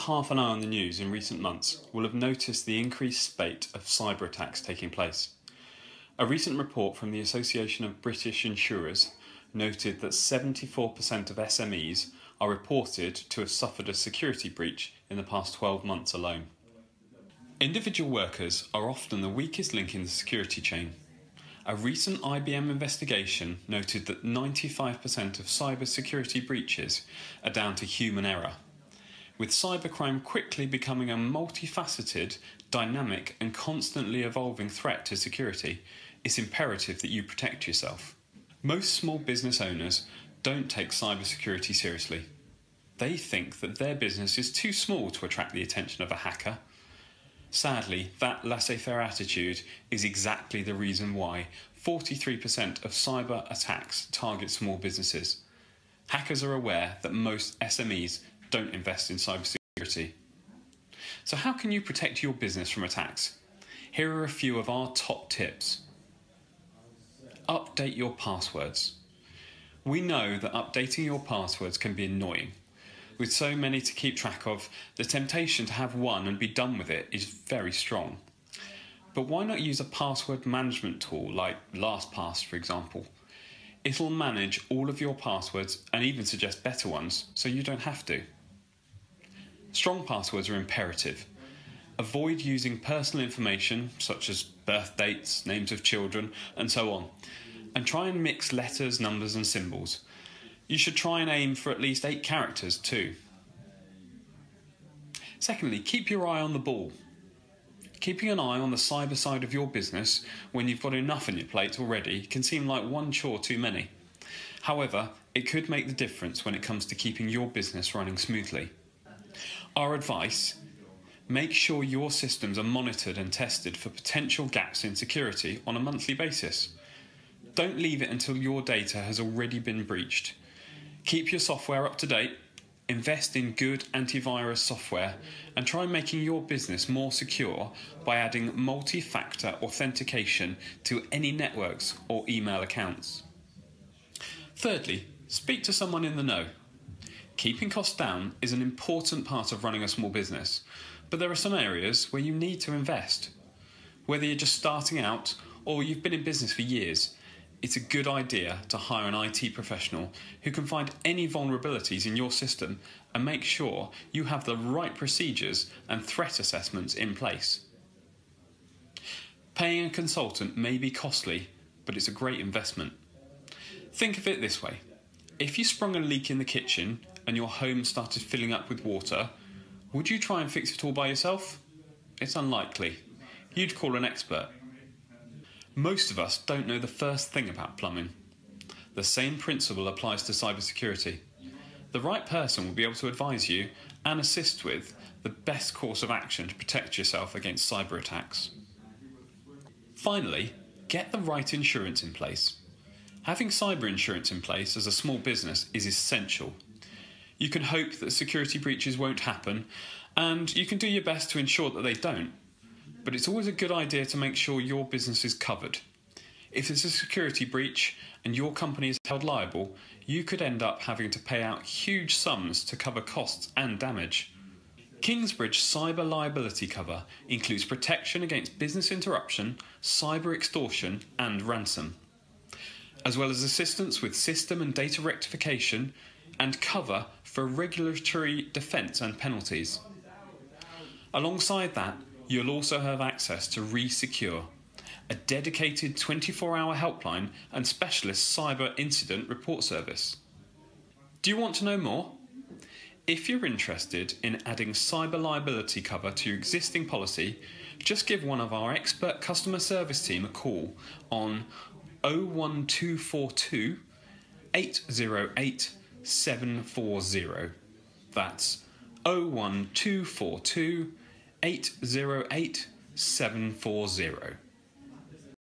half an eye on the news in recent months will have noticed the increased spate of cyber attacks taking place. A recent report from the Association of British Insurers noted that 74% of SMEs are reported to have suffered a security breach in the past 12 months alone. Individual workers are often the weakest link in the security chain. A recent IBM investigation noted that 95% of cybersecurity breaches are down to human error. With cybercrime quickly becoming a multifaceted, dynamic and constantly evolving threat to security, it's imperative that you protect yourself. Most small business owners don't take cybersecurity seriously. They think that their business is too small to attract the attention of a hacker. Sadly, that laissez-faire attitude is exactly the reason why 43% of cyber attacks target small businesses. Hackers are aware that most SMEs don't invest in cybersecurity. So how can you protect your business from attacks? Here are a few of our top tips. Update your passwords. We know that updating your passwords can be annoying. With so many to keep track of, the temptation to have one and be done with it is very strong. But why not use a password management tool like LastPass, for example? It'll manage all of your passwords and even suggest better ones, so you don't have to. Strong passwords are imperative. Avoid using personal information such as birth dates, names of children, and so on, and try and mix letters, numbers and symbols. You should try and aim for at least 8 characters too. Secondly, keep your eye on the ball. Keeping an eye on the cyber side of your business when you've got enough on your plate already can seem like one chore too many. However, it could make the difference when it comes to keeping your business running smoothly. Our advice: make sure your systems are monitored and tested for potential gaps in security on a monthly basis. Don't leave it until your data has already been breached. Keep your software up to date, invest in good antivirus software, and try making your business more secure by adding multi-factor authentication to any networks or email accounts. Thirdly, speak to someone in the know. Keeping costs down is an important part of running a small business, but there are some areas where you need to invest. Whether you're just starting out or you've been in business for years, it's a good idea to hire an IT professional who can find any vulnerabilities in your system and make sure you have the right procedures and threat assessments in place. Paying a consultant may be costly, but it's a great investment. Think of it this way: if you sprung a leak in the kitchen and your home started filling up with water, would you try and fix it all by yourself? It's unlikely. You'd call an expert. Most of us don't know the first thing about plumbing. The same principle applies to cybersecurity. The right person will be able to advise you and assist with the best course of action to protect yourself against cyber attacks. Finally, get the right insurance in place. Having cyber insurance in place as a small business is essential. You can hope that security breaches won't happen, and you can do your best to ensure that they don't. But it's always a good idea to make sure your business is covered. If there's a security breach and your company is held liable, you could end up having to pay out huge sums to cover costs and damage. Kingsbridge cyber liability cover includes protection against business interruption, cyber extortion and ransom, as well as assistance with system and data rectification and cover for regulatory defence and penalties. Alongside that, you'll also have access to ReSecure, a dedicated 24-hour helpline and specialist cyber incident report service. Do you want to know more? If you're interested in adding cyber liability cover to your existing policy, just give one of our expert customer service team a call on 01242 808 740. That's 01242 808 740.